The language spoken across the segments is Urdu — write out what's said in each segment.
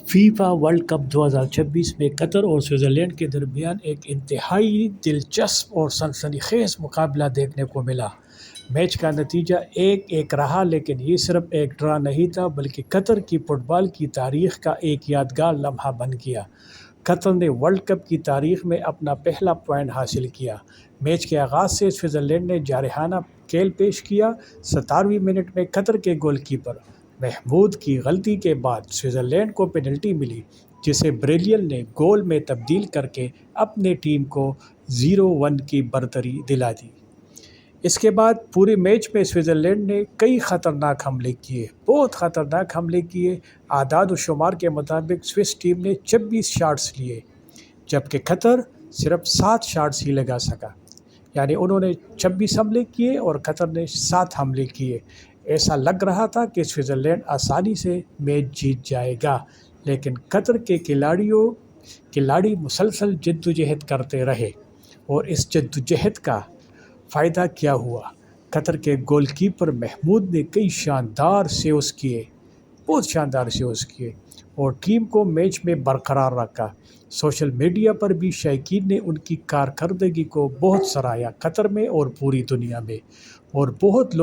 فیفا ورلڈ کپ 2026 میں قطر اور سوئٹزرلینڈ کے درمیان ایک انتہائی دلچسپ اور سنسنی خیز مقابلہ دیکھنے کو ملا۔ میچ کا نتیجہ 1-1 رہا، لیکن یہ صرف ایک ڈرا نہیں تھا بلکہ قطر کی فٹ بال کی تاریخ کا ایک یادگار لمحہ بن گیا۔ قطر نے ورلڈ کپ کی تاریخ میں اپنا پہلا پوائنٹ حاصل کیا۔ میچ کے آغاز سے سوئٹزرلینڈ نے جارحانہ کھیل پیش کیا۔ 17ویں منٹ میں قطر کے گول کیپر محمود کی غلطی کے بعد سوئٹزرلینڈ کو پینلٹی ملی، جسے بریلیل نے گول میں تبدیل کرکے اپنی ٹیم کو 0-1 کی برتری دلا دی۔ اس کے بعد پورے میچ میں سوئٹزرلینڈ نے کئی خطرناک حملے کیے، بہت خطرناک حملے کیے۔ اعداد و شمار کے مطابق سوئس ٹیم نے 26 شاٹس لیے، جبکہ قطر صرف 7 شاٹس ہی لگا سکا۔ یعنی انہوں نے 26 حملے کیے اور قطر نے 7 حملے کیے۔ ایسا لگ رہا تھا کہ سوئٹزرلینڈ آسانی سے میچ جیت جائے گا، لیکن قطر کے کھلاڑی مسلسل جدوجہد کرتے رہے، اور اس جدوجہد کا فائدہ کیا ہوا؟ قطر کے گول کیپر محمود نے کئی شاندار سیوز کیے، بہت شاندار سیوز کیے، اور ٹیم کو میچ میں برقرار رکھا۔ سوشل میڈیا پر بھی شائقین نے ان کی کارکردگی کو بہت سراہا، قطر میں اور پوری دنیا میں، اور بہت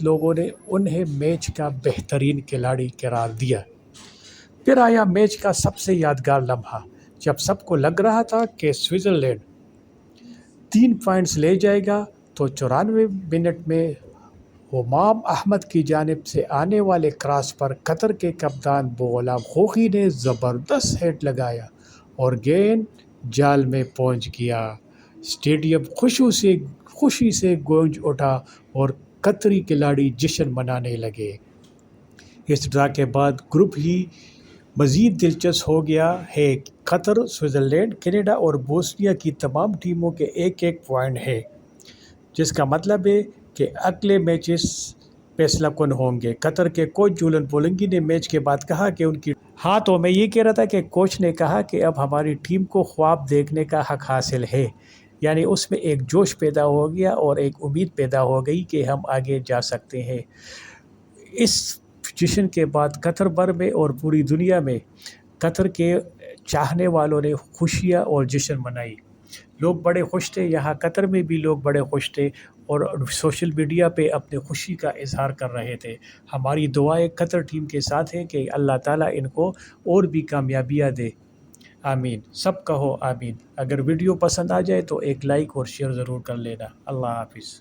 لوگوں نے انہیں میچ کا بہترین کھلاڑی قرار دیا۔ پھر آیا میچ کا سب سے یادگار لمحہ، جب سب کو لگ رہا تھا کہ سوئٹزرلینڈ 3 پوائنٹس لے جائے گا، تو 94 منٹ میں حمام احمد کی جانب سے آنے والے کراس پر قطر کے کپتان بوغلام خوخی نے زبردست ہیڈ لگایا اور گیند جال میں پہنچ گیا۔ اسٹیڈیم خوشی سے گونج اٹھا اور قطری کھلاڑی جشن منانے لگے۔ اس ڈرا کے بعد گروپ ہی مزید دلچسپ ہو گیا ہے۔ قطر، سوئٹزرلینڈ، کینیڈا اور بوسنیا کی تمام ٹیموں کے 1-1 پوائنٹ ہیں، جس کا مطلب ہے کہ اگلے میچز فیصلہ کن ہوں گے۔ قطر کے کوچ جولین لوپٹیگی نے میچ کے بعد کہا کہ ان کی تو میں یہ کہہ رہا تھا کہ کوچ نے کہا کہ اب ہماری ٹیم کو خواب دیکھنے کا حق حاصل ہے، یعنی اس میں ایک جوش پیدا ہو گیا اور ایک امید پیدا ہو گئی کہ ہم آگے جا سکتے ہیں۔ اس جشن کے بعد قطر بھر میں اور پوری دنیا میں قطر کے چاہنے والوں نے خوشیاں اور جشن منائی۔ لوگ بڑے خوش تھے، یہاں قطر میں بھی لوگ بڑے خوش تھے اور سوشل میڈیا پہ اپنے خوشی کا اظہار کر رہے تھے۔ ہماری دعائیں قطر ٹیم کے ساتھ ہیں کہ اللہ تعالیٰ ان کو اور بھی کامیابیاں دے۔ آمین، سب کہو آمین۔ اگر ویڈیو پسند آ جائے تو ایک لائک اور شیئر ضرور کر لینا۔ اللہ حافظ۔